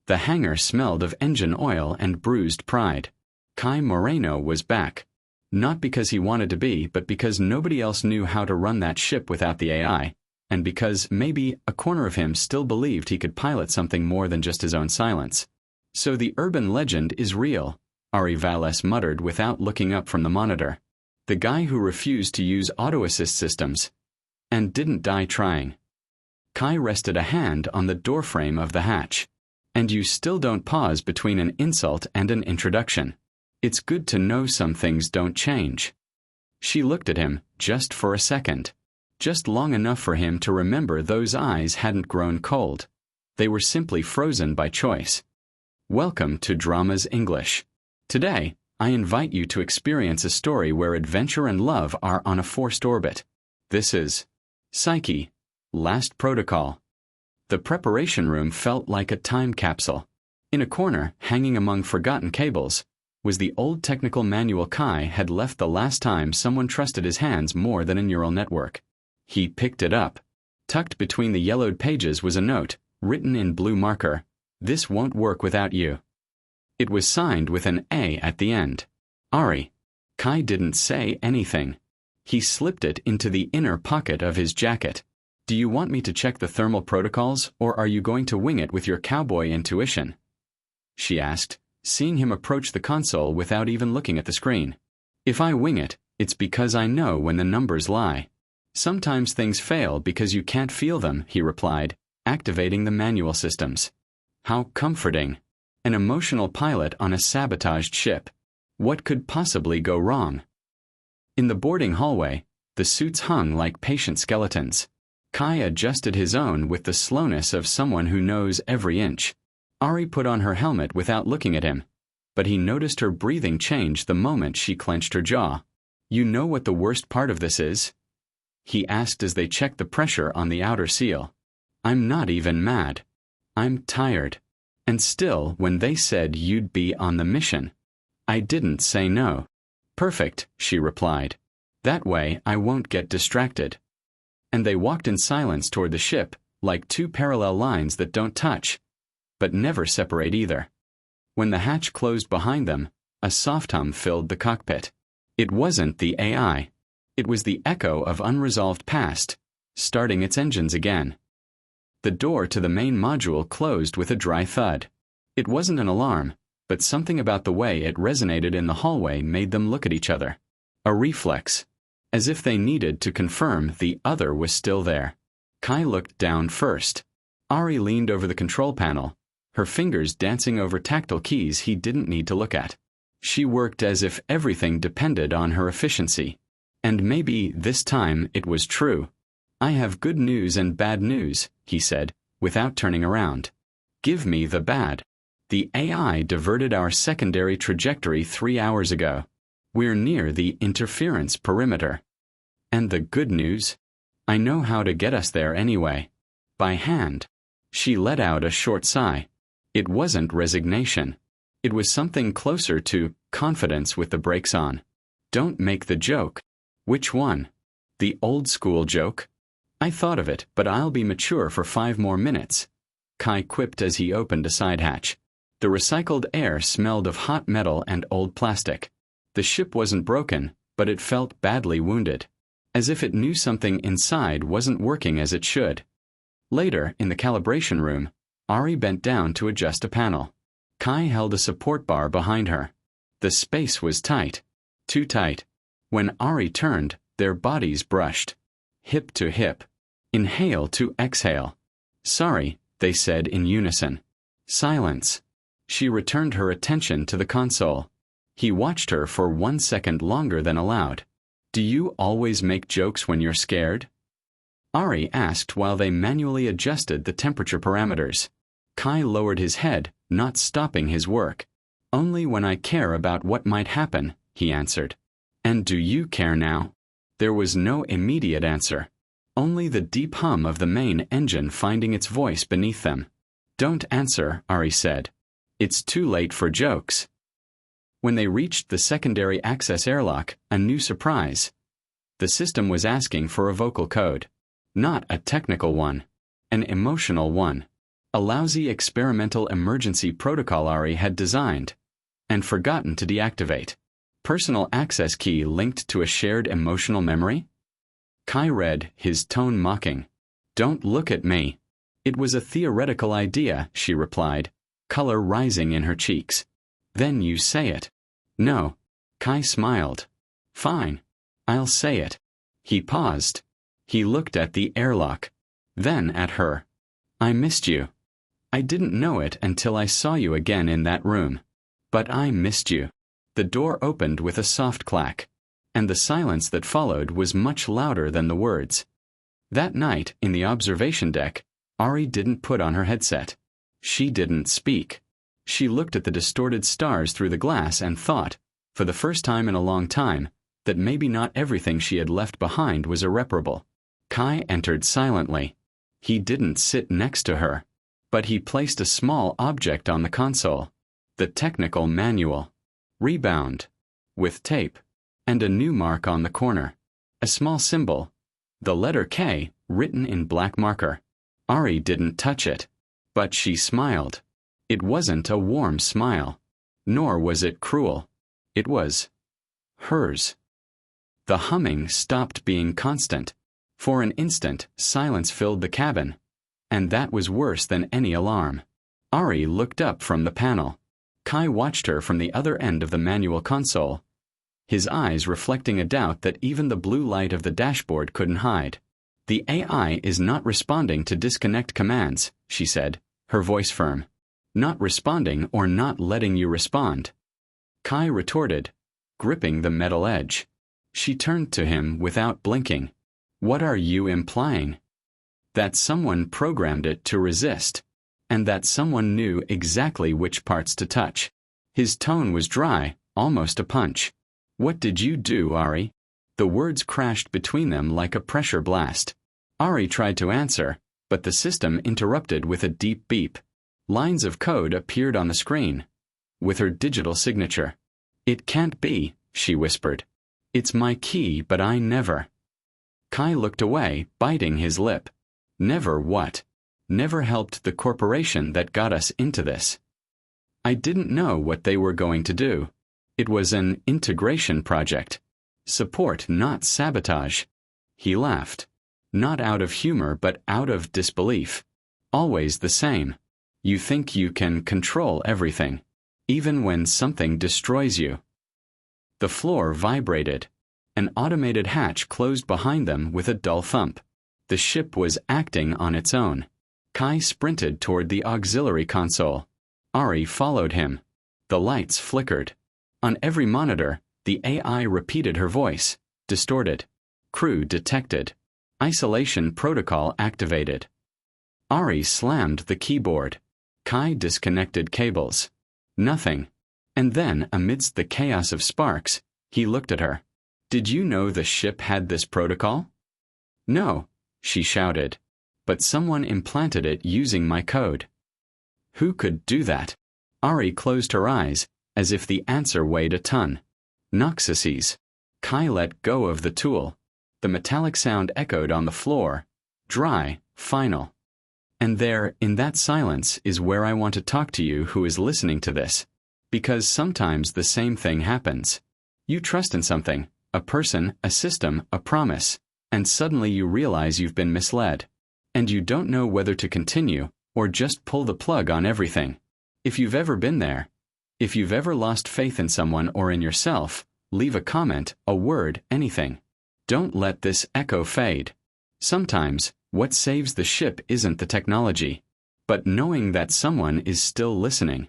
The hangar smelled of engine oil and bruised pride. Kai Moreno was back. Not because he wanted to be, but because nobody else knew how to run that ship without the AI, and because, maybe, a corner of him still believed he could pilot something more than just his own silence. So the urban legend is real, Ari Vélez muttered without looking up from the monitor. The guy who refused to use auto-assist systems. And didn't die trying. Kai rested a hand on the doorframe of the hatch. And you still don't pause between an insult and an introduction. It's good to know some things don't change. She looked at him, just for a second. Just long enough for him to remember those eyes hadn't grown cold. They were simply frozen by choice. Welcome to Drama's English. Today, I invite you to experience a story where adventure and love are on a forced orbit. This is Psyche, Last Protocol. The preparation room felt like a time capsule. In a corner, hanging among forgotten cables, was the old technical manual Kai had left the last time someone trusted his hands more than a neural network. He picked it up. Tucked between the yellowed pages was a note, written in blue marker. This won't work without you. It was signed with an A at the end. Ari. Kai didn't say anything. He slipped it into the inner pocket of his jacket. Do you want me to check the thermal protocols, or are you going to wing it with your cowboy intuition? She asked, seeing him approach the console without even looking at the screen. If I wing it, it's because I know when the numbers lie. Sometimes things fail because you can't feel them, he replied, activating the manual systems. How comforting. An emotional pilot on a sabotaged ship. What could possibly go wrong? In the boarding hallway, the suits hung like patient skeletons. Kai adjusted his own with the slowness of someone who knows every inch. Ari put on her helmet without looking at him, but he noticed her breathing change the moment she clenched her jaw. You know what the worst part of this is? He asked as they checked the pressure on the outer seal. I'm not even mad. I'm tired. And still, when they said you'd be on the mission, I didn't say no. Perfect, she replied. That way I won't get distracted. And they walked in silence toward the ship, like two parallel lines that don't touch, but never separate either. When the hatch closed behind them, a soft hum filled the cockpit. It wasn't the AI. It was the echo of unresolved past, starting its engines again. The door to the main module closed with a dry thud. It wasn't an alarm, but something about the way it resonated in the hallway made them look at each other. A reflex. As if they needed to confirm the other was still there. Kai looked down first. Ari leaned over the control panel, her fingers dancing over tactile keys he didn't need to look at. She worked as if everything depended on her efficiency. And maybe this time it was true. I have good news and bad news, he said, without turning around. Give me the bad. The AI diverted our secondary trajectory 3 hours ago. We're near the interference perimeter. And the good news? I know how to get us there anyway. By hand. She let out a short sigh. It wasn't resignation. It was something closer to confidence with the brakes on. Don't make the joke. Which one? The old school joke? I thought of it, but I'll be mature for 5 more minutes. Kai quipped as he opened a side hatch. The recycled air smelled of hot metal and old plastic. The ship wasn't broken, but it felt badly wounded. As if it knew something inside wasn't working as it should. Later, in the calibration room, Ari bent down to adjust a panel. Kai held a support bar behind her. The space was tight. Too tight. When Ari turned, their bodies brushed. Hip to hip. Inhale to exhale. Sorry, they said in unison. Silence. She returned her attention to the console. He watched her for 1 second longer than allowed. Do you always make jokes when you're scared? Ari asked while they manually adjusted the temperature parameters. Kai lowered his head, not stopping his work. Only when I care about what might happen, he answered. And do you care now? There was no immediate answer. Only the deep hum of the main engine finding its voice beneath them. Don't answer, Ari said. It's too late for jokes. When they reached the secondary access airlock, a new surprise. The system was asking for a vocal code. Not a technical one. An emotional one. A lousy experimental emergency protocol Ari had designed and forgotten to deactivate. Personal access key linked to a shared emotional memory? Kai read, his tone mocking. Don't look at me. It was a theoretical idea, she replied, color rising in her cheeks. Then you say it. No. Kai smiled. Fine. I'll say it. He paused. He looked at the airlock. Then at her. I missed you. I didn't know it until I saw you again in that room. But I missed you. The door opened with a soft clack, and the silence that followed was much louder than the words. That night, in the observation deck, Ari didn't put on her headset. She didn't speak. She looked at the distorted stars through the glass and thought, for the first time in a long time, that maybe not everything she had left behind was irreparable. Kai entered silently. He didn't sit next to her, but he placed a small object on the console, the technical manual. Rebound, with tape, and a new mark on the corner. A small symbol, the letter K, written in black marker. Ari didn't touch it, but she smiled. It wasn't a warm smile, nor was it cruel. It was hers. The humming stopped being constant. For an instant, silence filled the cabin, and that was worse than any alarm. Ari looked up from the panel. Kai watched her from the other end of the manual console, his eyes reflecting a doubt that even the blue light of the dashboard couldn't hide. The AI is not responding to disconnect commands, she said, her voice firm. Not responding or not letting you respond. Kai retorted, gripping the metal edge. She turned to him without blinking. What are you implying? That someone programmed it to resist, and that someone knew exactly which parts to touch. His tone was dry, almost a punch. What did you do, Ari? The words crashed between them like a pressure blast. Ari tried to answer, but the system interrupted with a deep beep. Lines of code appeared on the screen, with her digital signature. It can't be, she whispered. It's my key, but I never. Kai looked away, biting his lip. Never what? Never helped the corporation that got us into this. I didn't know what they were going to do. It was an integration project. Support, not sabotage. He laughed. Not out of humor, but out of disbelief. Always the same. You think you can control everything, even when something destroys you. The floor vibrated. An automated hatch closed behind them with a dull thump. The ship was acting on its own. Kai sprinted toward the auxiliary console. Ari followed him. The lights flickered. On every monitor, the AI repeated her voice, distorted. Crew detected. Isolation protocol activated. Ari slammed the keyboard. Kai disconnected cables. Nothing. And then, amidst the chaos of sparks, he looked at her. Did you know the ship had this protocol? No, she shouted. But someone implanted it using my code. Who could do that? Ari closed her eyes, as if the answer weighed a ton. Noxases. Kai let go of the tool. The metallic sound echoed on the floor, dry, final. And there, in that silence, is where I want to talk to you who is listening to this. Because sometimes the same thing happens. You trust in something, a person, a system, a promise, and suddenly you realize you've been misled. And you don't know whether to continue, or just pull the plug on everything. If you've ever been there, if you've ever lost faith in someone or in yourself, leave a comment, a word, anything. Don't let this echo fade. Sometimes, what saves the ship isn't the technology, but knowing that someone is still listening.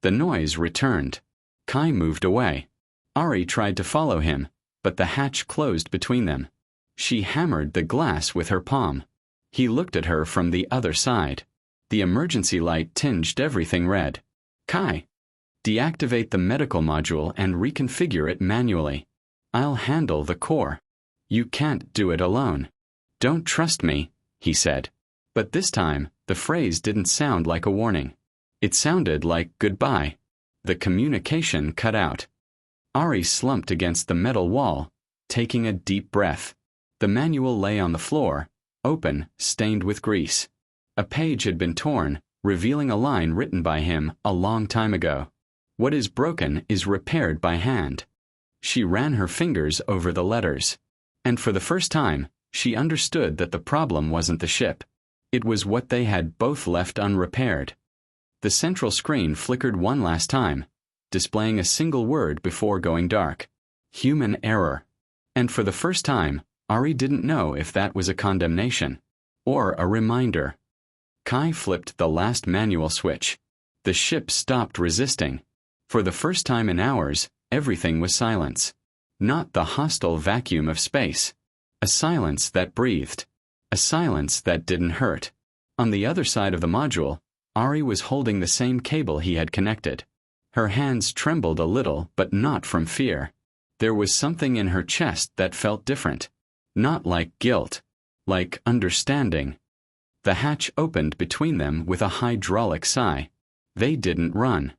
The noise returned. Kai moved away. Ari tried to follow him, but the hatch closed between them. She hammered the glass with her palm. He looked at her from the other side. The emergency light tinged everything red. Kai, deactivate the medical module and reconfigure it manually. I'll handle the core. You can't do it alone. Don't trust me, he said. But this time, the phrase didn't sound like a warning. It sounded like goodbye. The communication cut out. Ari slumped against the metal wall, taking a deep breath. The manual lay on the floor, open, stained with grease. A page had been torn, revealing a line written by him a long time ago. What is broken is repaired by hand. She ran her fingers over the letters. And for the first time, she understood that the problem wasn't the ship. It was what they had both left unrepaired. The central screen flickered one last time, displaying a single word before going dark. Human error. And for the first time, Ari didn't know if that was a condemnation or a reminder. Kai flipped the last manual switch. The ship stopped resisting. For the first time in hours, everything was silence. Not the hostile vacuum of space. A silence that breathed. A silence that didn't hurt. On the other side of the module, Ari was holding the same cable he had connected. Her hands trembled a little, but not from fear. There was something in her chest that felt different. Not like guilt. Like understanding. The hatch opened between them with a hydraulic sigh. They didn't run.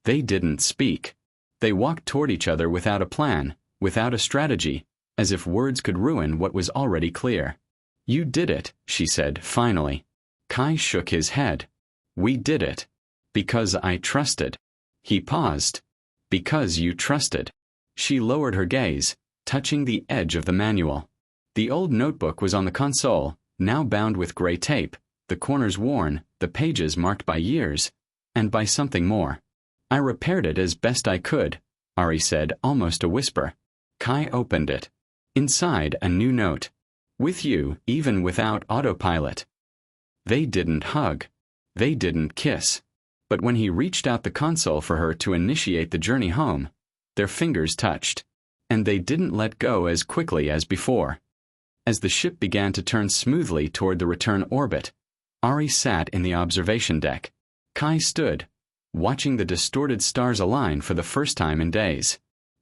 They didn't speak. They walked toward each other without a plan, without a strategy, as if words could ruin what was already clear. You did it, she said, finally. Kai shook his head. We did it. Because I trusted. He paused. Because you trusted. She lowered her gaze, touching the edge of the manual. The old notebook was on the console, now bound with gray tape, the corners worn, the pages marked by years, and by something more. I repaired it as best I could, Ari said, almost a whisper. Kai opened it. Inside, a new note. With you, even without autopilot. They didn't hug. They didn't kiss. But when he reached out the console for her to initiate the journey home, their fingers touched. And they didn't let go as quickly as before. As the ship began to turn smoothly toward the return orbit, Ari sat in the observation deck. Kai stood, watching the distorted stars align for the first time in days.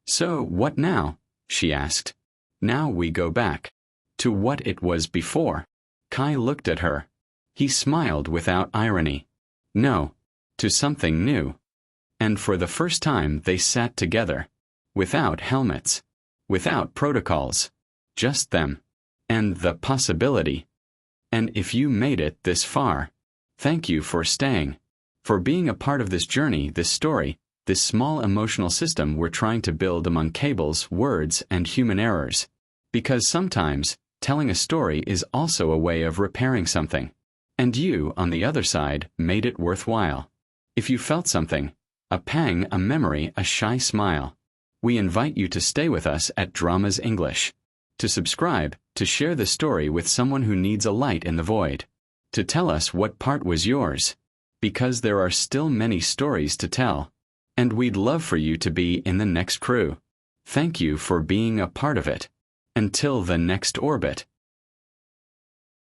So, what now? She asked. Now we go back. To what it was before. Kai looked at her. He smiled without irony. No. To something new. And for the first time they sat together. Without helmets. Without protocols. Just them. And the possibility. And if you made it this far, thank you for staying. For being a part of this journey, this story, this small emotional system we're trying to build among cables, words, and human errors. Because sometimes, telling a story is also a way of repairing something. And you, on the other side, made it worthwhile. If you felt something, a pang, a memory, a shy smile, we invite you to stay with us at Dramas English. To subscribe, to share the story with someone who needs a light in the void. To tell us what part was yours. Because there are still many stories to tell. And we'd love for you to be in the next crew. Thank you for being a part of it. Until the next orbit.